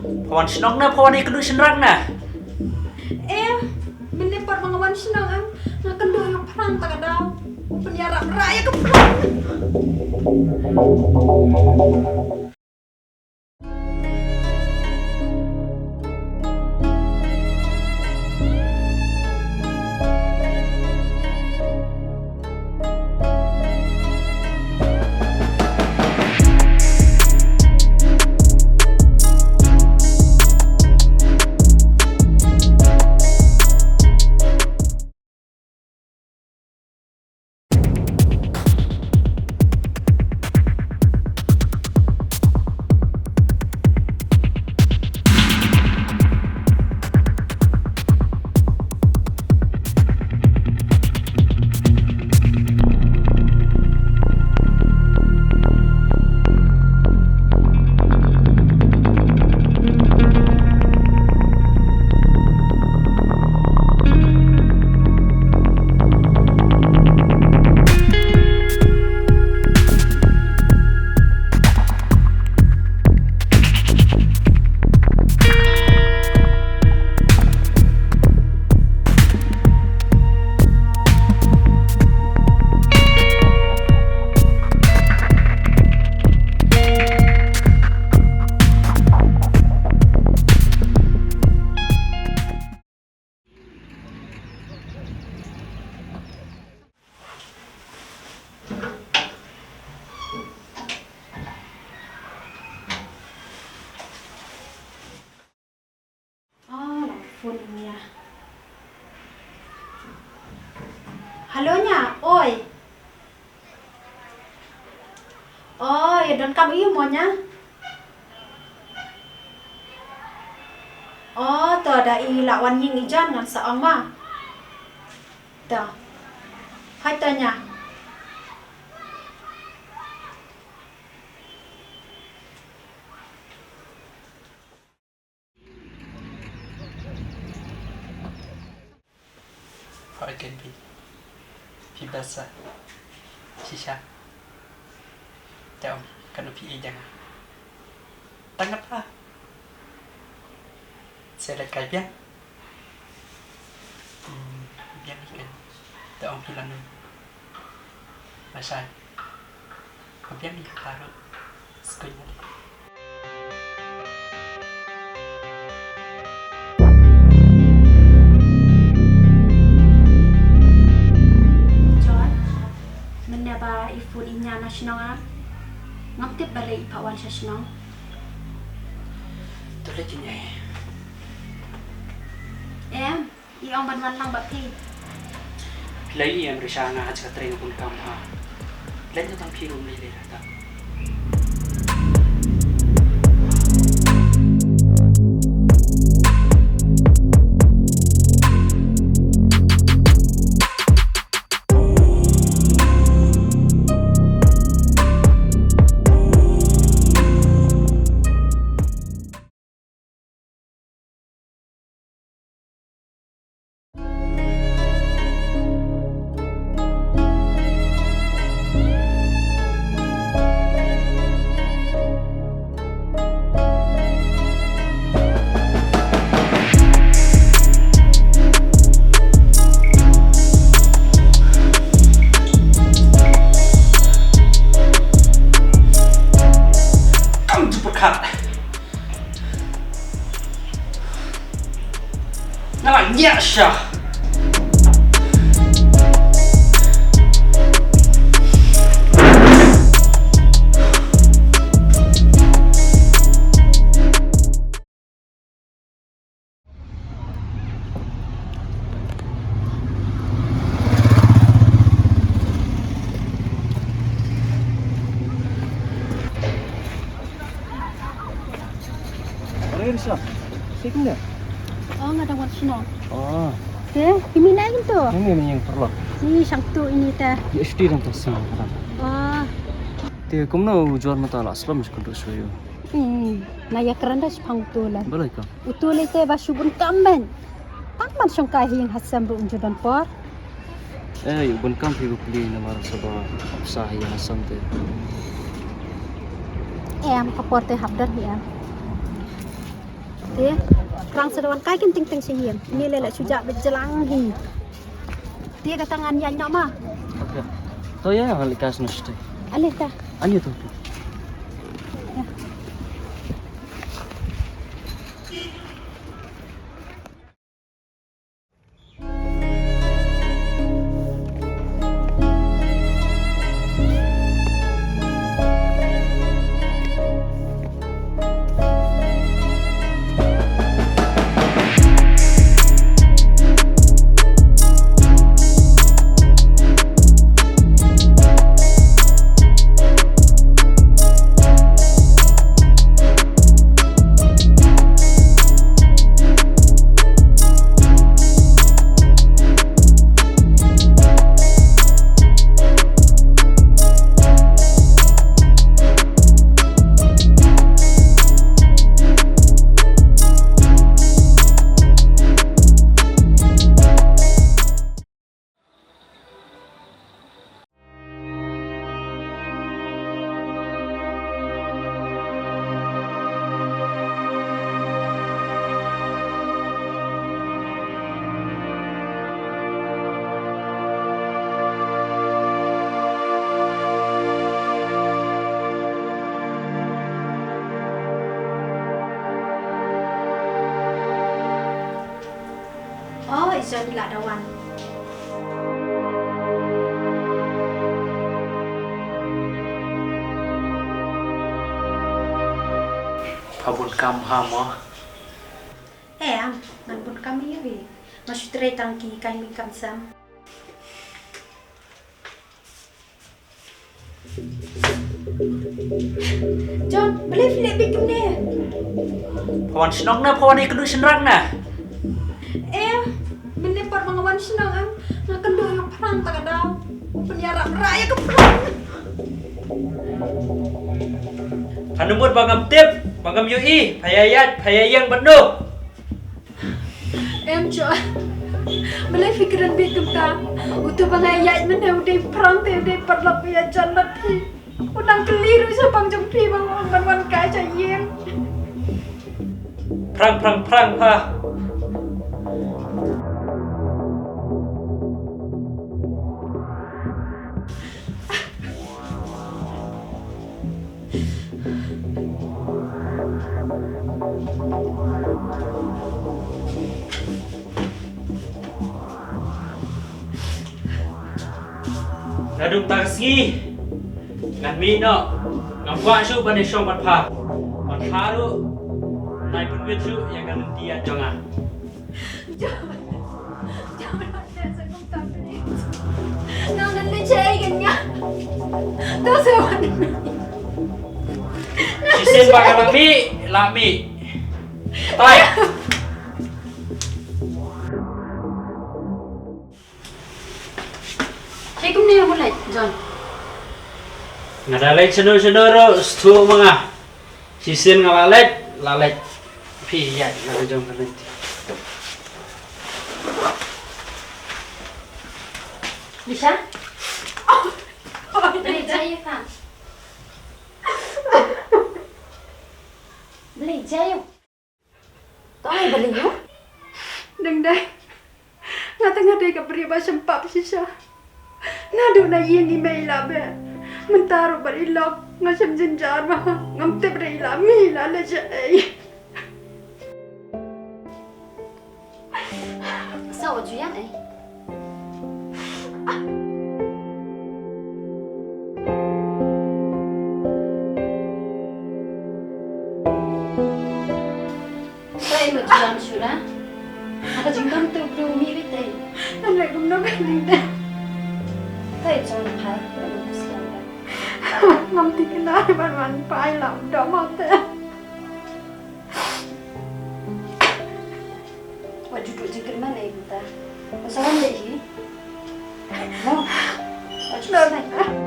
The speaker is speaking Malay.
Pawan senang na, pawan ay kedua senang na. Menepar mengawan senang ang kedua yang perang tak ada. Penjara raya ke perang. Halonya, oi. Oh, ya dan kamu iya maunya? Oh, tuh ada lawan yang ijan ngan seong mah. Tuh. Hai tanya. Hỏi kênh Phi Basa Shisha Chào Kano Phi Iyang Tanggap lah Saya lihat kai biang Biang ikan Tahu bilang nun Masai Biang ni taruh Sekolah Menaba ifun inya nasional ngaptip balai pawan nasional. Tulah jenis. Iong ban Wahlang bati. Pilai yang Risha ngah aja tren pun kamu ha. Lain tu tang pirum ni leh tak. Nggak sah. Risha, sini Oh, nggak ada nasional. Oh, Ini naik tu. ini yang perlu. Ini sangtu ini teh. SD dan tersan. Oh, Dia kamu jual mata lah, selam sekolah suyu. naya keranda sepang tu lah. Boleh kah? Utul itu basubun kamben. Taman sangkai yang hasam bu unjudan por. Bun kam figu pili nama sabah sah yang asam tu. Kapor teh habdar ya. Thế, perang sedawan kai kan ting sihim. Ini lelak sujak berjelang hi. Dia kata tangan yang nak mah. Okey. Toh ya hal ikas nuste. Alih dah. Anyu tu. Oh, iso nila dawan. Bhaboklang mo. Ngan kami ya. Masih teretang ki kami kamsam. John, boleh filek bikin ni. Pawan senang na, pawan ay kedua senang na. Menepar mengawan senang nak kendor yang perang tak ada. Penyiaran raya ke perang. Hanumut bagam tip, bagam UI, payayang penuh. John, boleh fikiran bikin tak? Untuk bangayat mana udah perang teh udah perlap ya jalan pi. Udang keliru sepang jempi bang kaca yang. Perang pa. Nadung taksi ngan mi no ngam kwa su ban shong pat pha pat haru nai pun wit su yang kan dia jonga Jangan ada sekong tapi. Nangan le cai kan ya. Tu sewan. Sisen bakal lami tai Hekum ni aku lek John. ngadalek senur stu mga sisen ngalalek pi ya ngada jong kan nanti Risha? Beli jaya kan? Beli jaya. Tahu ai beli yo? Dengdai. Ngata-ngata ka beri basam pap sisa. Nadu na yang email abe. Mentaro berilok ngasam jenjar mah ngamte berila mila la jai. Sao我这样哎？Saya mau jalan sudah. Ada jengkam tu belum mirip deh. Anak gumno kanina. Saya jalan hai, belum siang. Ngamti kena ban pai lam dah mate. Wah duduk jengkir mana ibu ta? Masalah deh ni. Mau? Wah cuci